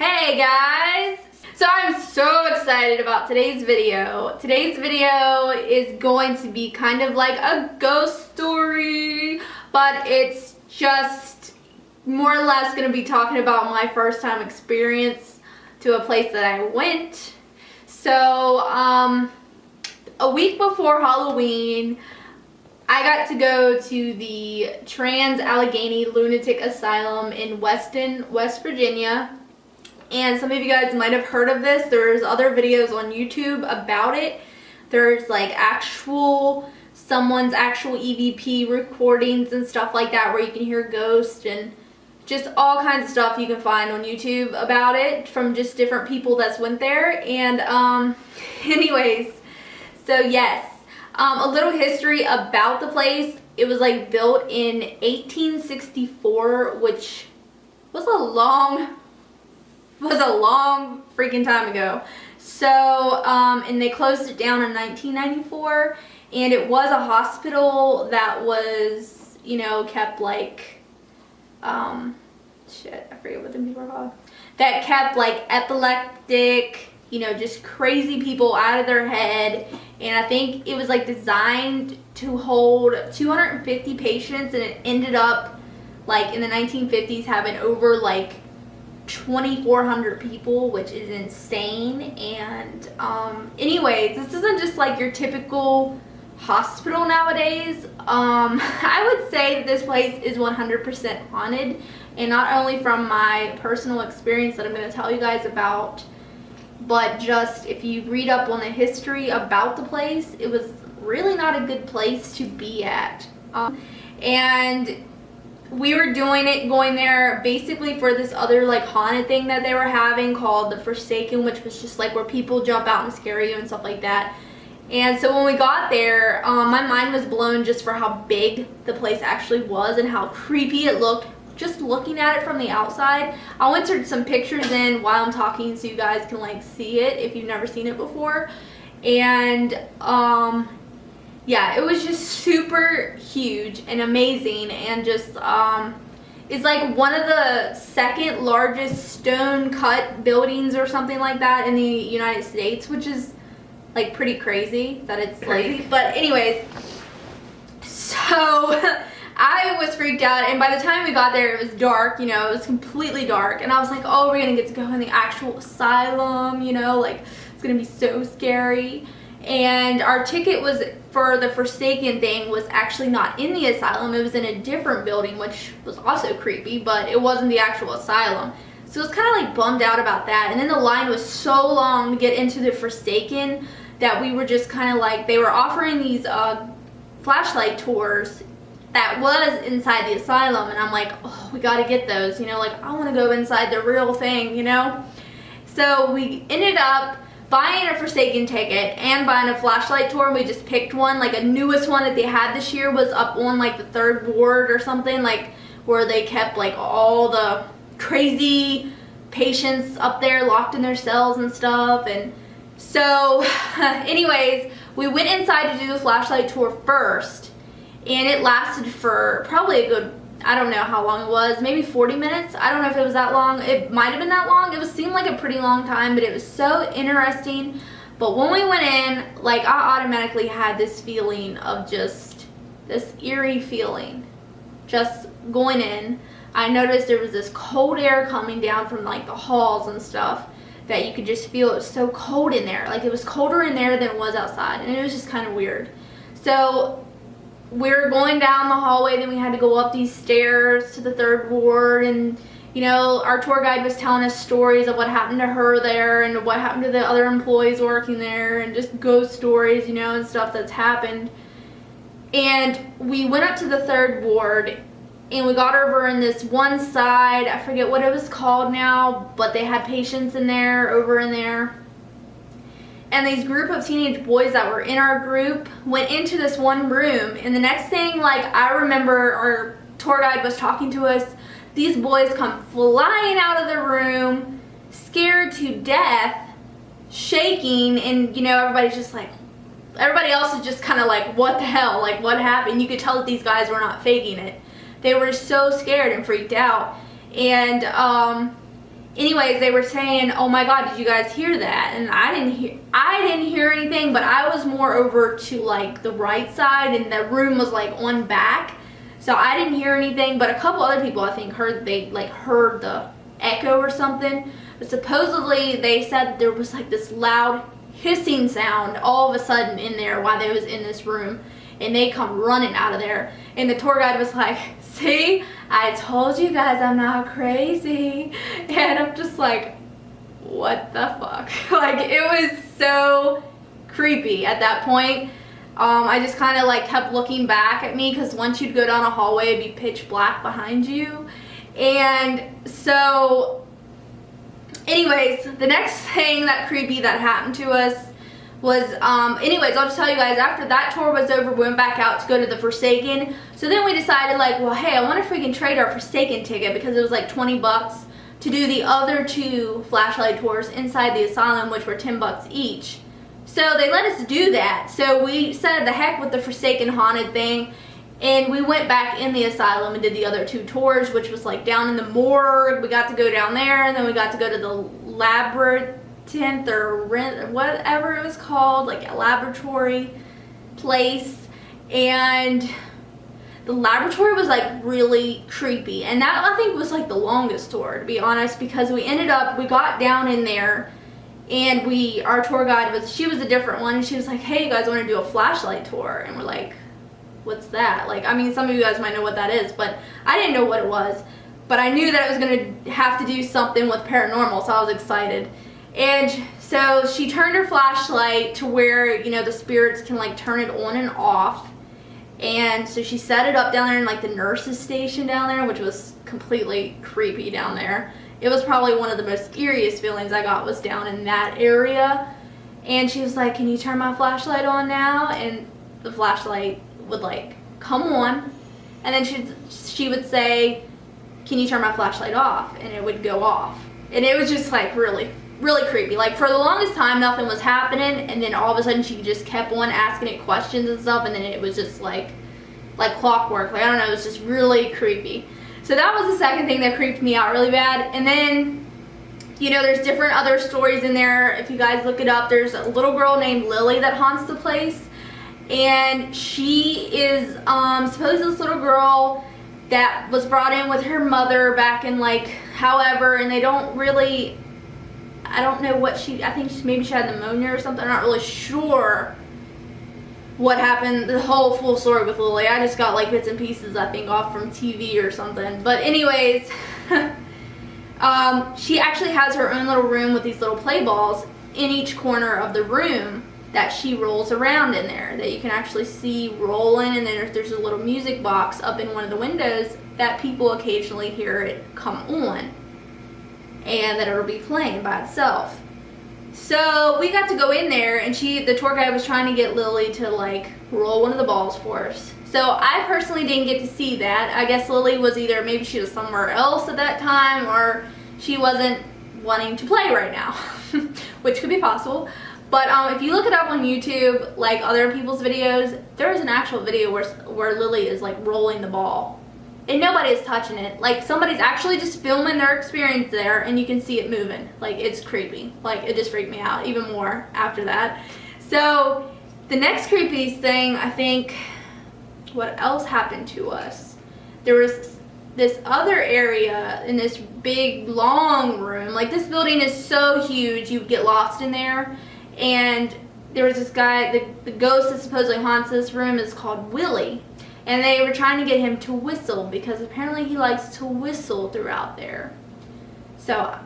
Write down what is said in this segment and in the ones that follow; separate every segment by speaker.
Speaker 1: Hey guys! So I'm so excited about today's video. Today's video is going to be kind of like a ghost story, but it's just more or less going to be talking about my first time experience to a place that I went. So a week before Halloween, I got to go to the Allegheny Lunatic Asylum in Weston, West Virginia. And some of you guys might have heard of this. There's other videos on YouTube about it. There's like someone's actual EVP recordings and stuff like that where you can hear ghosts and just all kinds of stuff you can find on YouTube about it from just different people that's went there. And anyways, so yes, a little history about the place. It was like built in 1864, which was a long freaking time ago. So and they closed it down in 1994, and it was a hospital that was, you know, kept like shit, I forget what the people are called, that kept like epileptic, you know, just crazy people out of their head. And I think it was like designed to hold 250 patients, and it ended up like in the 1950s having over like 2,400 people, which is insane. And anyways, this isn't just like your typical hospital nowadays. I would say that this place is 100% haunted, and not only from my personal experience that I'm going to tell you guys about, but just if you read up on the history about the place, it was really not a good place to be at. And we were going there basically for this other like haunted thing that they were having called the Forsaken, which was just like where people jump out and scare you and stuff like that. And so when we got there, my mind was blown just for how big the place actually was and how creepy it looked just looking at it from the outside. I'll insert some pictures in while I'm talking so you guys can like see it if you've never seen it before. And yeah, it was just super huge and amazing, and just it's like one of the second largest stone cut buildings or something like that in the United States, which is like pretty crazy that it's like, but anyways, so I was freaked out, and by the time we got there it was dark, you know, it was completely dark, and I was like, oh, we're gonna get to go in the actual asylum, you know, like it's gonna be so scary. And our ticket was for the Forsaken thing was actually not in the asylum. It was in a different building, which was also creepy, but it wasn't the actual asylum. So I was kind of like bummed out about that. And then the line was so long to get into the Forsaken that we were just kind of like, they were offering these flashlight tours that was inside the asylum, and I'm like, oh, we gotta get those, you know, like I want to go inside the real thing, you know. So we ended up buying a Forsaken ticket and buying a flashlight tour. We just picked one, like a newest one that they had this year was up on like the 3rd ward or something, like where they kept like all the crazy patients up there locked in their cells and stuff. And so anyways, we went inside to do the flashlight tour first, and it lasted for probably a good, I don't know how long it was, maybe 40 minutes. I don't know if it was that long. It might have been that long. It seemed like a pretty long time, but it was so interesting. But when we went in, like I automatically had this feeling of just this eerie feeling. Just going in, I noticed there was this cold air coming down from like the halls and stuff that you could just feel. It was so cold in there. Like it was colder in there than it was outside, and it was just kind of weird. So we were going down the hallway, then we had to go up these stairs to the 3rd ward, and you know, our tour guide was telling us stories of what happened to her there and what happened to the other employees working there, and just ghost stories, you know, and stuff that's happened. And we went up to the 3rd ward, and we got over in this one side, I forget what it was called now, but they had patients in there, over in there. And these group of teenage boys that were in our group went into this one room, and the next thing, like I remember our tour guide was talking to us, these boys come flying out of the room, scared to death, shaking, and you know, everybody's just like, everybody else is just kind of like, what the hell, like what happened? You could tell that these guys were not faking it. They were so scared and freaked out. And anyways, they were saying, oh my god, did you guys hear that? And I didn't hear anything, but I was more over to like the right side, and the room was like on back, so I didn't hear anything. But a couple other people, I think, heard the echo or something. But supposedly they said there was like this loud hissing sound all of a sudden in there while they was in this room, and they come running out of there. And the tour guide was like, see, I told you guys I'm not crazy. And I'm just like, what the fuck? Like, it was so creepy at that point. I just kind of like kept looking back at me, because once you'd go down a hallway, it'd be pitch black behind you. And so anyways, the next thing that creepy that happened to us was, anyways, I'll just tell you guys, after that tour was over, we went back out to go to the Forsaken. So then we decided, like, well, hey, I want to freaking trade our Forsaken ticket, because it was like 20 bucks to do the other 2 flashlight tours inside the Asylum, which were 10 bucks each. So they let us do that. So we said the heck with the Forsaken haunted thing, and we went back in the Asylum and did the other 2 tours, which was like down in the morgue. We got to go down there, and then we got to go to the labyrinth or whatever it was called, like a laboratory place. And the laboratory was like really creepy, and that I think was like the longest tour, to be honest, because we got down in there, and our tour guide she was a different one, and she was like, hey, you guys want to do a flashlight tour? And we're like, what's that? Like, I mean, some of you guys might know what that is, but I didn't know what it was. But I knew that it was going to have to do something with paranormal, so I was excited. And so she turned her flashlight to where, you know, the spirits can like turn it on and off. And so she set it up down there in like the nurse's station down there, which was completely creepy down there. It was probably one of the most eeriest feelings I got was down in that area. And she was like, can you turn my flashlight on now? And the flashlight would like come on, and then she would say, can you turn my flashlight off? And it would go off. And it was just like really creepy. Like, for the longest time nothing was happening, and then all of a sudden she just kept on asking it questions and stuff, and then it was just like clockwork. Like, I don't know, it was just really creepy. So that was the second thing that creeped me out really bad. And then, you know, there's different other stories in there. If you guys look it up, there's a little girl named Lily that haunts the place, and she is supposedly this little girl that was brought in with her mother back in like however, and they don't really, I don't know what I think maybe she had pneumonia or something. I'm not really sure what happened, the whole full story with Lily. I just got like bits and pieces, I think, off from TV or something. But anyways, she actually has her own little room with these little play balls in each corner of the room that she rolls around in there, that you can actually see rolling. And then there's a little music box up in one of the windows that people occasionally hear it come on, and that it'll be playing by itself. So we got to go in there, and the tour guide was trying to get Lily to like roll one of the balls for us. So I personally didn't get to see that. I guess Lily was maybe she was somewhere else at that time, or she wasn't wanting to play right now, which could be possible. But if you look it up on YouTube, like other people's videos, there is an actual video where Lily is like rolling the ball, and nobody is touching it. Like, somebody's actually just filming their experience there, and you can see it moving. Like, it's creepy. Like, it just freaked me out even more after that. So the next creepiest thing, I think, what else happened to us? There was this other area in this big long room. Like, this building is so huge you get lost in there. And there was this guy, the ghost that supposedly haunts this room is called Willie. And they were trying to get him to whistle, because apparently he likes to whistle throughout there. So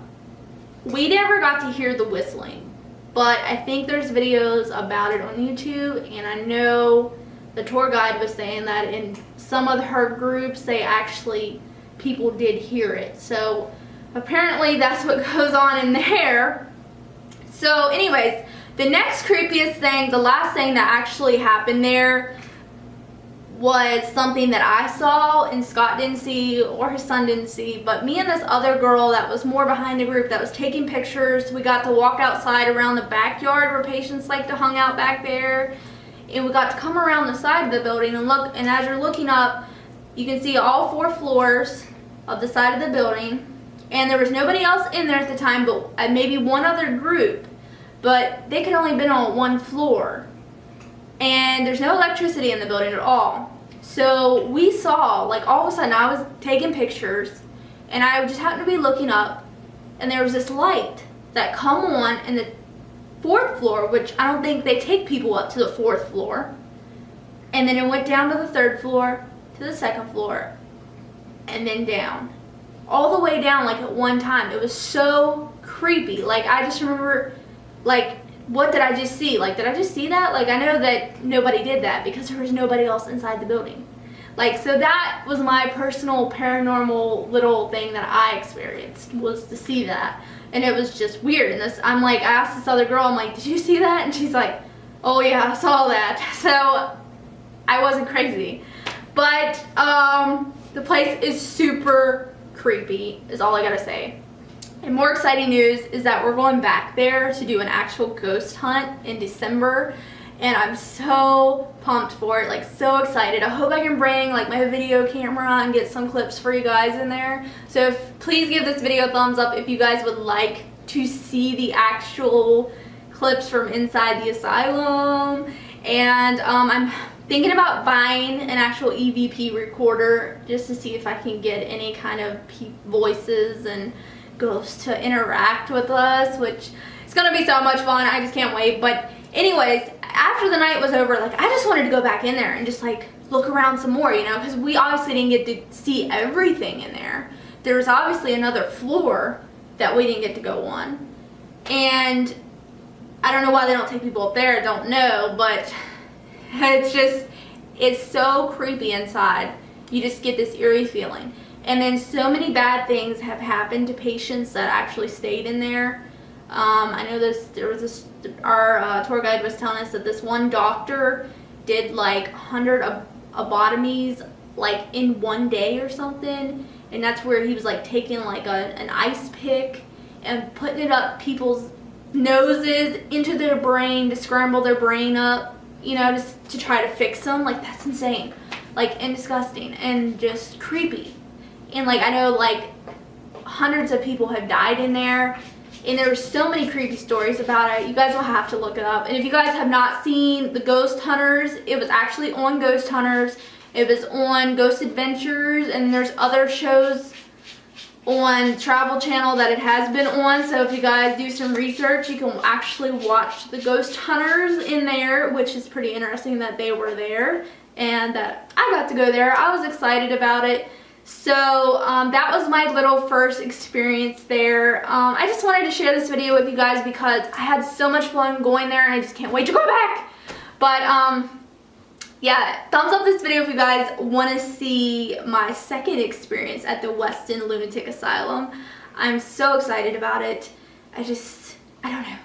Speaker 1: we never got to hear the whistling, but I think there's videos about it on YouTube, and I know the tour guide was saying that in some of her groups people did hear it. So apparently that's what goes on in there. So anyways, the next creepiest thing, the last thing that actually happened there, was something that I saw and Scott didn't see, or his son didn't see, but me and this other girl that was more behind the group that was taking pictures, we got to walk outside around the backyard where patients like to hang out back there, and we got to come around the side of the building and look, and as you're looking up, you can see all 4 floors of the side of the building, and there was nobody else in there at the time but maybe one other group, but they could only been on one floor, and there's no electricity in the building at all. So we saw, like, all of a sudden I was taking pictures and I just happened to be looking up, and there was this light that come on in the 4th floor, which I don't think they take people up to the 4th floor, and then it went down to the 3rd floor, to the 2nd floor, and then down, all the way down, like, at one time. It was so creepy. Like, I just remember, like, what did I just see? Like, did I just see that? Like, I know that nobody did that because there was nobody else inside the building. Like, so that was my personal paranormal little thing that I experienced, was to see that. And it was just weird. And this, I'm like, I asked this other girl, I'm like, did you see that? And she's like, oh yeah, I saw that. So I wasn't crazy. But the place is super creepy, is all I gotta say. And more exciting news is that we're going back there to do an actual ghost hunt in December, and I'm so pumped for it, like, so excited. I hope I can bring, like, my video camera and get some clips for you guys in there. So please give this video a thumbs up if you guys would like to see the actual clips from inside the asylum. And I'm thinking about buying an actual EVP recorder just to see if I can get any kind of voices and ghosts to interact with us, which is gonna be so much fun. I just can't wait. But anyways, after the night was over, like, I just wanted to go back in there and just, like, look around some more, you know, because we obviously didn't get to see everything in there. There was obviously another floor that we didn't get to go on, and I don't know why they don't take people up there, I don't know, but it's so creepy inside. You just get this eerie feeling. And then so many bad things have happened to patients that actually stayed in there. I know our tour guide was telling us that this one doctor did like 100 lobotomies, like, in one day or something. And that's where he was, like, taking, like, an ice pick and putting it up people's noses into their brain to scramble their brain up, you know, just to try to fix them. Like, that's insane. Like, and disgusting and just creepy. And, like, I know, like, hundreds of people have died in there, and there were so many creepy stories about it. You guys will have to look it up. And if you guys have not seen the Ghost Hunters, it was actually on Ghost Hunters. It was on Ghost Adventures, and there's other shows on Travel Channel that it has been on. So if you guys do some research, you can actually watch the Ghost Hunters in there, which is pretty interesting that they were there and that I got to go there. I was excited about it. So that was my little first experience there. I just wanted to share this video with you guys because I had so much fun going there, and I just can't wait to go back. But yeah, thumbs up this video if you guys want to see my second experience at the Weston Lunatic Asylum. I'm so excited about it. I don't know.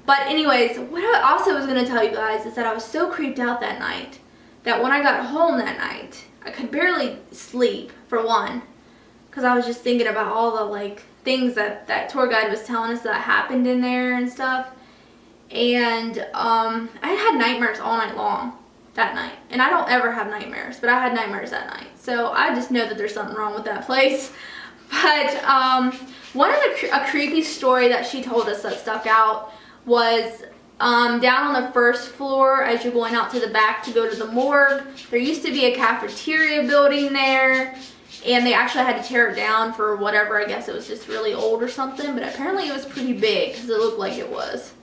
Speaker 1: But anyways, what I also was going to tell you guys is that I was so creeped out that night that when I got home that night, I could barely sleep, for one, because I was just thinking about all the, like, things that tour guide was telling us that happened in there and stuff. And I had nightmares all night long that night. And I don't ever have nightmares, but I had nightmares that night. So I just know that there's something wrong with that place. But one of a creepy story that she told us that stuck out was down on the 1st floor, as you're going out to the back to go to the morgue, there used to be a cafeteria building there, and they actually had to tear it down for whatever. I guess it was just really old or something, but apparently it was pretty big because it looked like it was.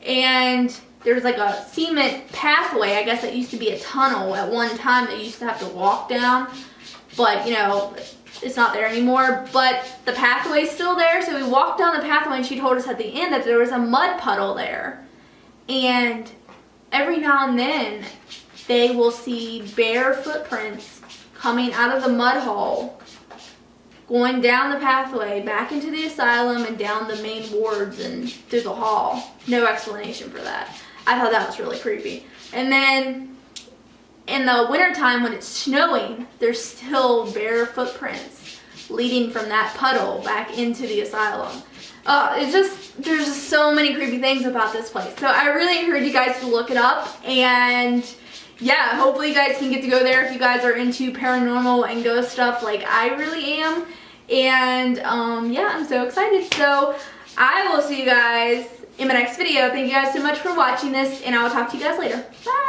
Speaker 1: And there was like a cement pathway, I guess that used to be a tunnel at one time that you used to have to walk down, but, you know, it's not there anymore. But the pathway's still there, so we walked down the pathway, and she told us at the end that there was a mud puddle there. And every now and then they will see bare footprints coming out of the mud hole, going down the pathway back into the asylum and down the main wards and through the hall. No explanation for that. I thought that was really creepy. And then in the wintertime when it's snowing, there's still bare footprints leading from that puddle back into the asylum. There's just so many creepy things about this place. So I really encourage you guys to look it up, and yeah, hopefully you guys can get to go there if you guys are into paranormal and ghost stuff like I really am. And yeah, I'm so excited. So I will see you guys in my next video. Thank you guys so much for watching this, and I will talk to you guys later. Bye.